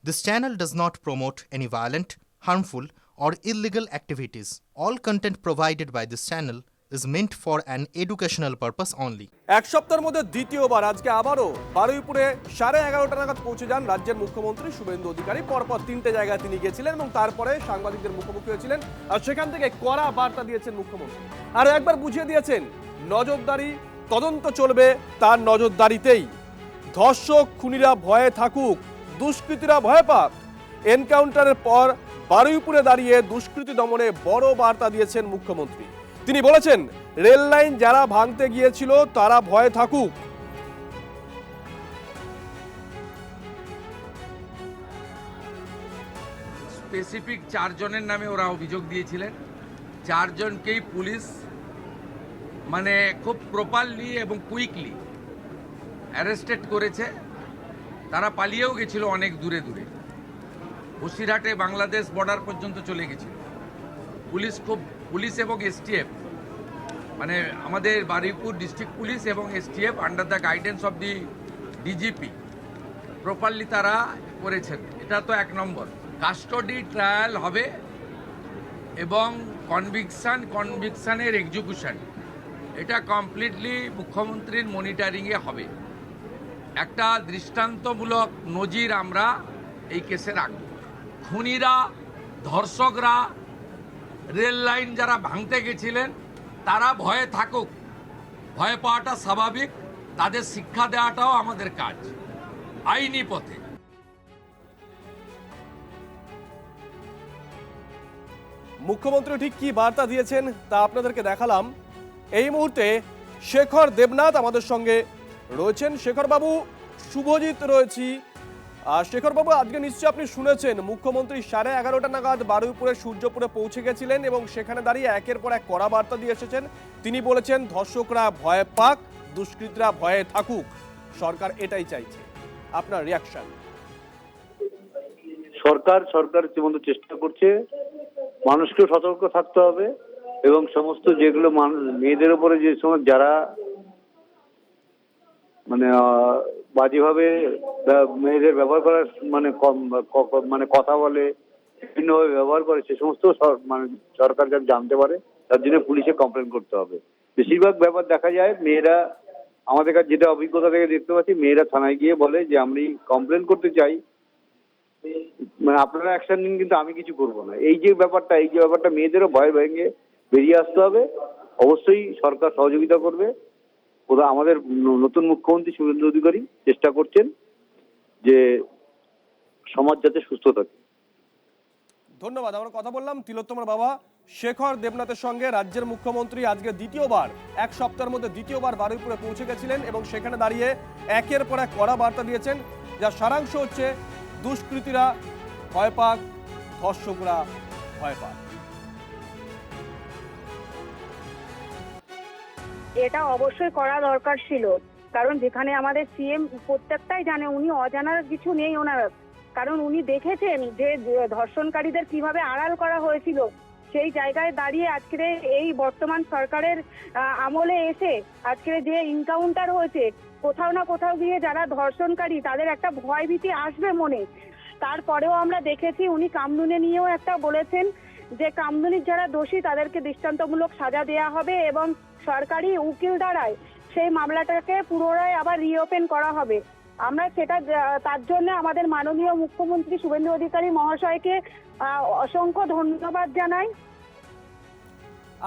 This channel does not promote any violent, harmful, or illegal activities. All content provided by this channel is meant for an educational purpose only. এক সপ্তাহের মধ্যে দ্বিতীয়বার আজকে আবারও বারুইপুরে 11:30 নাগাদ পৌঁছে যান রাজ্যের মুখ্যমন্ত্রী শুভেন্দু অধিকারী। পরপর 3টে জায়গায় তিনি গিয়েছিলেন এবং তারপরে সাংবাদিকদের মুখোমুখি হয়েছিলেন আর সেখান থেকে কড়া বার্তা দিয়েছেন মুখ্যমন্ত্রী। আর একবার বুঝিয়ে দিয়েছেন নজরদারি, তদন্ত চলবে তার নজরদারিতেই। ধর্ষক খুনিরা ভয়ে থাকুক, দুষ্কৃতীরা ভয় পাক। এনকাউন্টারের পর বারুইপুরে দাঁড়িয়ে দুষ্কৃতী দমনে বড় বার্তা দিয়েছেন মুখ্যমন্ত্রী। তিনি বলেছেন রেল লাইন যারা ভাঙতে গিয়েছিল তারা ভয়ে থাকুক। স্পেসিফিক 4 জনের নামে ওরা অভিযোগ দিয়েছিলেন। 4 জনকেই পুলিশ খুব প্রপারলি এবং কুইকলি অ্যারেস্টেড করেছে। তারা পালিয়েও গেছিল অনেক দূরে দূরে, বসিরহাটে বাংলাদেশ বর্ডার পর্যন্ত চলে গেছিল। পুলিশ এবং এসটিএফ আমাদের বারুইপুর ডিস্ট্রিক্ট পুলিশ এবং STF under the guidance of the DGP properly তারা করেছেন। এটা তো 1 নম্বর। কাস্টডি ট্রায়াল হবে এবং কনভিকশনের এক্সিকিউশন এটা কমপ্লিটলি মুখ্যমন্ত্রীর মনিটরিংয়ে হবে। একটা দৃষ্টান্তমূলক নজির আমরা এই কেসে রাখব। খুনিরা, ধর্ষকরা, রেল লাইন যারা ভাঙতে গেছিলেন তারা ভয়ে থাকুক। ভয় পাওয়াটা স্বাভাবিক, তাদের শিক্ষা দেওয়াটাও আমাদের কাজ আইনি পথে। মুখ্যমন্ত্রী ঠিক কি বার্তা দিয়েছেন তা আপনাদেরকে দেখালাম। এই মুহূর্তে শেখর দেবনাথ আমাদের সঙ্গে রয়েছেন। শেখর বাবু, শুভজিৎ রয়েছি। আর শেখর বাবু, আজকে নিশ্চয়ই আপনি শুনেছেন মুখ্যমন্ত্রী 11:30 নাগাদ বারুইপুরে সূর্যপুরে পৌঁছে গেছিলেন এবং সেখানে দাঁড়িয়ে একের পর এক কড়া বার্তা দিয়ে এসেছেন। তিনি বলেছেন ধর্ষকরা ভয় পাক, দুষ্কৃতীরা ভয়ে থাকুক। সরকার এটাই চাইছে। আপনার রিয়াকশন? সরকার যেমন চেষ্টা করছে, মানুষকে সতর্ক থাকতে হবে এবং সমস্ত যেগুলো মেয়েদের উপরে যে সময় যারা বাজেভাবে মেয়েদের ব্যবহার করার কথা বলে, বিভিন্নভাবে ব্যবহার করে, সে সমস্ত সরকার যাতে জানতে পারে তার জন্য পুলিশে কমপ্লেন করতে হবে। বেশিরভাগ ব্যাপার দেখা যায় মেয়েরা, আমাদের কাছে যেটা অভিজ্ঞতা থেকে দেখতে পাচ্ছি, মেয়েরা থানায় গিয়ে বলে যে আমি কমপ্লেন করতে চাই, আপনারা অ্যাকশন নিন কিন্তু আমি কিছু করবো না। এই যে ব্যাপারটা মেয়েদেরও ভয় ভেঙে বেরিয়ে আসতে হবে। অবশ্যই সরকার সহযোগিতা করবে। আমাদের নতুন মুখ্যমন্ত্রী শুভেন্দু অধিকারী চেষ্টা করছেন যে সমাজ যাতে সুস্থ থাকে। ধন্যবাদ। আমরা কথা বললাম তিলোত্তমার বাবা শেখর দেবনাথের সঙ্গে। রাজ্যের মুখ্যমন্ত্রী আজকে দ্বিতীয়বার, 1 সপ্তাহের মধ্যে দ্বিতীয়বার বারুইপুরে পৌঁছে গেছিলেন এবং সেখানে দাঁড়িয়ে একের পর এক কড়া বার্তা দিয়েছেন, যার সারাংশ হচ্ছে দুষ্কৃতীরা ভয় পাক, ধর্ষকরা ভয় পাক। এটা অবশ্যই করা দরকার ছিল, কারণ যেখানে আমাদের সিএম প্রত্যেকটাই জানে উনি অজানার কিছু নেই ওনার, কারণ উনি দেখেছেন যে ধর্ষণকারীদের কিভাবে আড়াল করা হয়েছিল। সেই জায়গায় দাঁড়িয়ে আজকের এই বর্তমান সরকারের আমলে এসে আজকের যে এনকাউন্টার হয়েছে, কোথাও না কোথাও গিয়ে যারা ধর্ষণকারী তাদের একটা ভয় ভীতি আসবে মনে। তারপরেও আমরা দেখেছি উনি কামদুনি নিয়েও একটা বলেছেন যে কামদুনির যারা দোষী তাদেরকে দৃষ্টান্তমূলক সাজা দেওয়া হবে এবং সরকারি উকিল দ্বারায় সেই মামলাটাকে পুনরায় আবার রিওপেন করা হবে। আমরা সেটা তার জন্য আমাদের মাননীয় মুখ্যমন্ত্রী শুভেন্দু অধিকারী মহাশয়কে অসংখ্য ধন্যবাদ জানাই।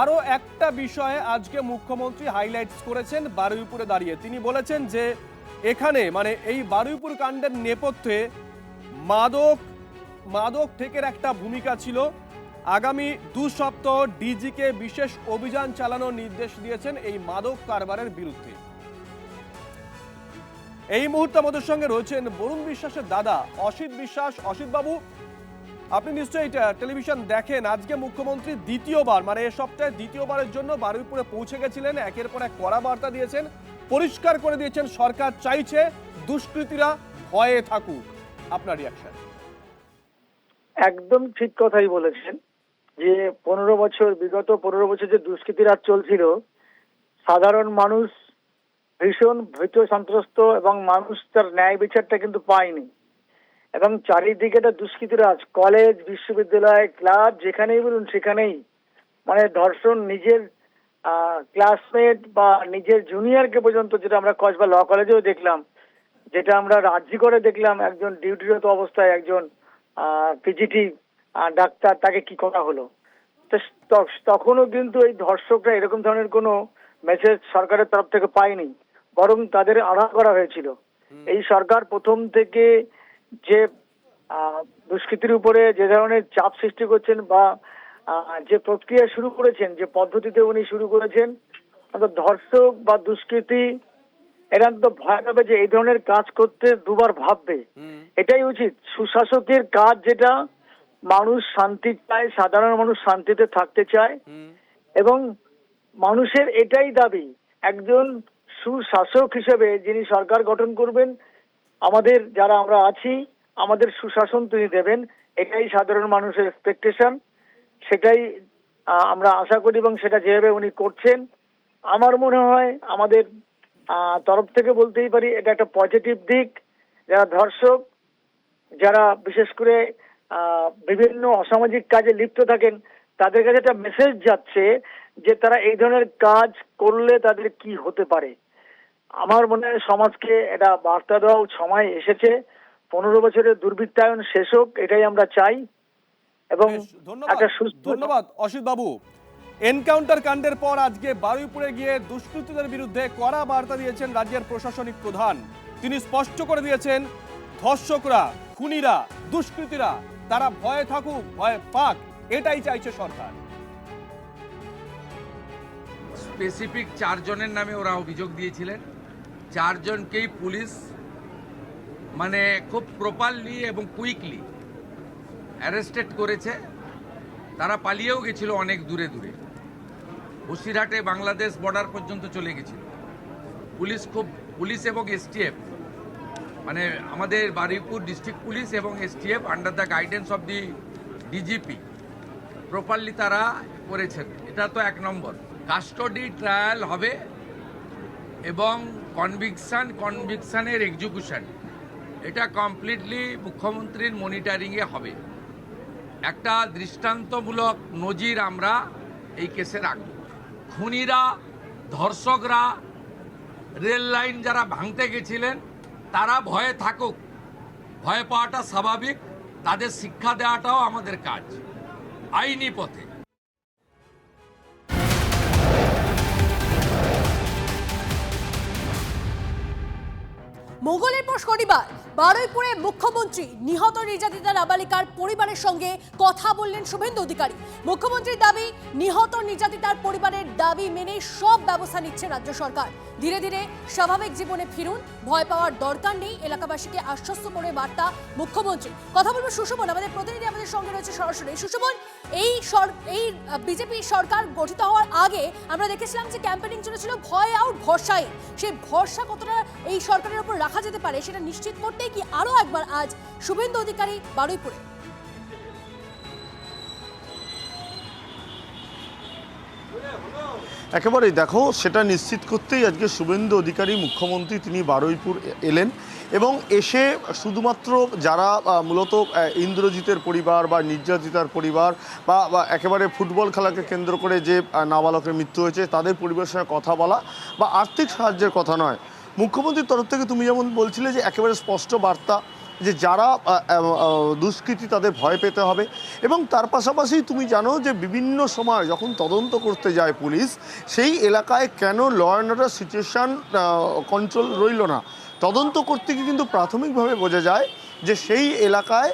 আরো একটা বিষয়ে আজকে মুখ্যমন্ত্রী হাইলাইটস করেছেন বারুইপুরে দাঁড়িয়ে। তিনি বলেছেন যে এখানে এই বারুইপুর কাণ্ডের নেপথ্যে মাদক ঠেকের একটা ভূমিকা ছিল। আগামী 2 সপ্তাহ ডিজিকে বিশেষ অভিযান চালানোর নির্দেশ দিয়েছেন এই মাদক কারবারের বিরুদ্ধে। এই মুহূর্তে আমাদের সঙ্গে রয়েছেন বরুণ বিশ্বাসের দাদা অসিত বিশ্বাস। অসিত বাবু, আপনি নিশ্চয়ই টেলিভিশন দেখেন। আজকে মুখ্যমন্ত্রী দ্বিতীয়বার, এ সপ্তাহে দ্বিতীয়বারের জন্য বারুইপুরে পৌঁছে গেছিলেন, একের পর এক কড়া বার্তা দিয়েছেন, পরিষ্কার করে দিয়েছেন সরকার চাইছে দুষ্কৃতীরা ভয়ে থাকুক। আপনার রিয়াকশন? একদম ঠিক কথাই বলেছেন যে বিগত 15 বছর যে দুষ্কৃতিরাজ চলছিল, সাধারণ মানুষ ভীষণ ভীত সন্ত্রস্ত এবং মানুষ তার ন্যায় বিচারটা কিন্তু পায়নি। এবং চারিদিকে একটা দুষ্কৃতিরাজ, কলেজ, বিশ্ববিদ্যালয়, ক্লাব, যেখানেই বলুন সেখানেই মানে ধর্ষণ, নিজের ক্লাসমেট বা নিজের জুনিয়রকে পর্যন্ত, যেটা আমরা কসবা ল কলেজেও দেখলাম, যেটা আমরা রাজ্যি করে দেখলাম, একজন ডিউটিরত অবস্থায় একজন পিজিটি ডাক্তার, তাকে কি করা হলো। তো তখনও কিন্তু এই ধর্ষকরা এরকম ধরনের কোনো মেসেজ সরকারের তরফ থেকে পায়নি, বরং তাদের আড়াল করা হয়েছিল। এই সরকার প্রথম থেকে যে দুষ্কৃতির উপরে যে ধরনের চাপ সৃষ্টি করছেন বা যে প্রক্রিয়া শুরু করেছেন, যে পদ্ধতিতে উনি শুরু করেছেন, ধর্ষক বা দুষ্কৃতি এরা তো ভয় পাবে যে এই ধরনের কাজ করতে দুবার ভাববে। এটাই উচিত। সুশাসকের কাজ যেটা, মানুষ শান্তি চায়, সাধারণ মানুষ শান্তিতে থাকতে চায়, এবং মানুষের এটাই দাবি একজন সুশাসক হিসেবে যিনি সরকার গঠন করবেন, আমাদের যারা আমরা আছি আমাদের সুশাসন তিনি দেবেন, এটাই সাধারণ মানুষের এক্সপেকটেশন। সেটাই আমরা আশা করি এবং সেটা যেভাবে উনি করছেন, আমার মনে হয় আমাদের তরফ থেকে বলতেই পারি এটা একটা পজিটিভ দিক। যারা ধর্ষক, যারা বিশেষ করে বিভিন্ন অসামাজিক কাজে লিপ্ত থাকেন, তাদের কাছে একটা মেসেজ যাচ্ছে যে তারা এই ধরনের কাজ করলে তাদের কি হতে পারে। আমার মনে হয় সমাজকে এটা বার্তা দেওয়া সময় এসেছে। 15 বছরের দুর্বৃত্তায়ন শেষ হোক, এটাই আমরা চাই। এবং একটা ধন্যবাদ অসিত বাবু। এনকাউন্টার কাণ্ডের পর আজকে বারুইপুরে গিয়ে দুষ্কৃতীদের বিরুদ্ধে কড়া বার্তা দিয়েছেন রাজ্যের প্রশাসনিক প্রধান। তিনি স্পষ্ট করে দিয়েছেন, ধর্ষকরা, খুনিরা, দুষ্কৃতীরা তারা ভয়ে থাকুক, ভয় পাক, এটাই চাইছে সরকার। স্পেসিফিক 4 জনের নামে ওরা অভিযোগ দিয়েছিলেন। 4 জনকেই পুলিশ মানে খুব প্রপারলি এবং কুইকলি অ্যারেস্টেড করেছে। তারা পালিয়েও গেছিল অনেক দূরে দূরে, বসিরহাটে বাংলাদেশ বর্ডার পর্যন্ত চলে গেছিল। পুলিশ এবং এসটিএফ, মানে আমাদের বারুইপুর ডিস্ট্রিক্ট পুলিশ এবং STF under the guidance of the DGP properly তারা করেছেন। এটা তো 1 নম্বর। কাস্টডি ট্রায়াল হবে এবং কনভিকশনের এক্সিকিউশন, এটা কমপ্লিটলি মুখ্যমন্ত্রীর মনিটরিংয়ে হবে। একটা দৃষ্টান্তমূলক নজির আমরা এই কেসে রাখব। খুনিরা, ধর্ষকরা, রেল লাইন যারা ভাঙতে গেছিলেন তারা ভয়ে থাকুক, ভয় পাওয়াটা স্বাভাবিক, তাদের শিক্ষা দেওয়াটাও আমাদের কাজ আইনি পথে। মঙ্গলের পর শনিবার বারুইপুরে মুখ্যমন্ত্রী নিহত নির্যাতিতা নাবালিকার পরিবারের সঙ্গে কথা বললেন শুভেন্দু অধিকারী। মুখ্যমন্ত্রীর দাবি, নিহত নির্যাতিতার পরিবারের দাবি মেনে সব ব্যবস্থা নিচ্ছে রাজ্য সরকার। ধীরে ধীরে স্বাভাবিক জীবনে ফিরুন, ভয় পাওয়ার দরকার নেই, এলাকাবাসীকে আশ্বস্ত করে বার্তা মুখ্যমন্ত্রী। কথা বলবো সুশোভন, আমাদের প্রতিনিধি আমাদের সঙ্গে রয়েছে সরাসরি। সুশোভন, এই বিজেপি সরকার গঠিত হওয়ার আগে আমরা দেখেছিলাম যে ক্যাম্পেনিং চলেছিল ভয় আউট ভরসায়। সেই ভরসা কতটা এই সরকারের উপর রাখা যেতে পারে সেটা নিশ্চিত করতেই কি আরো একবার আজ শুভেন্দু অধিকারী বারুইপুরে? একেবারেই দেখো, সেটা নিশ্চিত করতেই আজকে শুভেন্দু অধিকারী মুখ্যমন্ত্রী তিনি বারুইপুর এলেন এবং এসে শুধুমাত্র যারা মূলত ইন্দ্রজিতের পরিবার বা নির্যাতিতার পরিবার বা একেবারে ফুটবল খেলাকে কেন্দ্র করে যে নাবালকের মৃত্যু হয়েছে তাদের পরিবারের সঙ্গে কথা বলা বা আর্থিক সাহায্যের কথা নয়, মুখ্যমন্ত্রীর তরফ থেকে তুমি যেমন বলছিলে যে একেবারে স্পষ্ট বার্তা যে যারা দুষ্কৃতী তাদের ভয় পেতে হবে। এবং তার পাশাপাশি তুমি জানো যে বিভিন্ন সময় যখন তদন্ত করতে যায় পুলিশ, সেই এলাকায় কেন law and order situation control রইল না, তদন্ত করতে গিয়ে কিন্তু প্রাথমিকভাবে বোঝা যায় যে সেই এলাকায়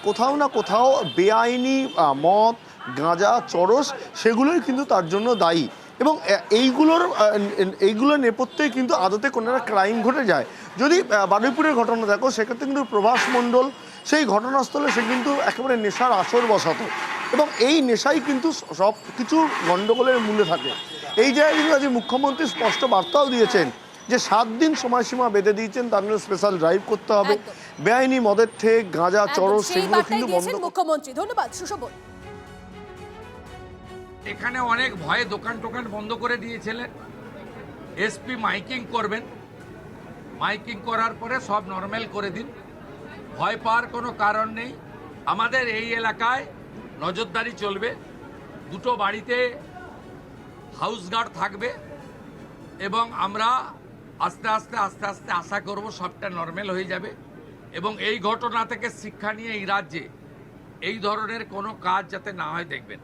কোথাও না কোথাও বেআইনি মদ, গাঁজা, চরস সেগুলোই কিন্তু তার জন্য দায়ী। এবং এইগুলোর নেপথ্যেই কিন্তু আদতে কোনো একটা ক্রাইম ঘটে যায়। যদি বারুইপুরের ঘটনা দেখো, সেক্ষেত্রে কিন্তু প্রভাস মণ্ডল সেই ঘটনাস্থলে সে কিন্তু একেবারে নেশার আসর বসাতো এবং এই নেশাই কিন্তু সব কিছু গণ্ডগোলের মূলে থাকে। এই জায়গায় কিন্তু আজ মুখ্যমন্ত্রী স্পষ্ট বার্তাও দিয়েছেন যে 7 দিন সময়সীমা বেঁধে দিয়েছেন, তার জন্য স্পেশাল ড্রাইভ করতে হবে, বেআইনি মদের ঠেক, গাঁজা, চরস সেগুলো কিন্তু বন্ধ। মুখ্যমন্ত্রী, ধন্যবাদ সুশোভন। এখানে অনেক ভয়ে দোকান টোকান বন্ধ করে দিয়েছিলেন। এসপি মাইকিং করবেন, মাইকিং করার পরে সব নর্মাল করে দিন, ভয় পাওয়ার কোনো কারণ নেই। আমাদের এই এলাকায় নজরদারি চলবে, দুটো বাড়িতে হাউস গার্ড থাকবে এবং আমরা আস্তে আস্তে আশা করব সবটা নর্মাল হয়ে যাবে এবং এই ঘটনা থেকে শিক্ষা নিয়ে এই রাজ্যে এই ধরনের কোনো কাজ যাতে না হয় দেখবেন।